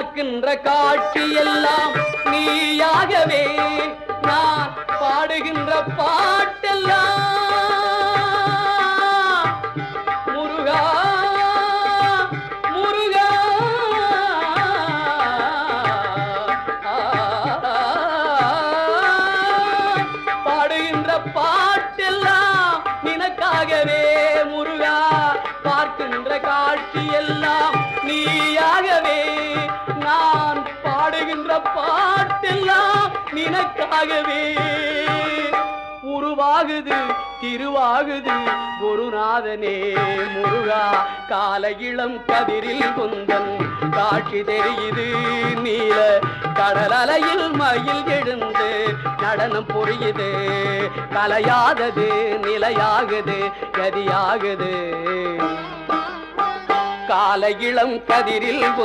பார்க்கின்ற காட்சி எல்லாம் நீயாகவே நான் பாடுகின்ற பாட்டெல்லாம் முருகா முருகா பாடுகின்ற பாட்டெல்லாம் நினக்காகவே முருகா பார்க்கின்ற காட்சி எல்லாம் நீயாகவே நான் பாடுகின்ற பாட்டெல்லாம் நினக்காகவே உருவாகுது திருவாகுது குருநாதனே முருகா கால இளம் கதிரில் குந்தன் காட்சி தெரியுது நீல கடல் அலையில் மயில் எழுந்து நடனம் புரியுது கலையாதது நிலையாகுது கதியாகுது கால இளம் கதிரில்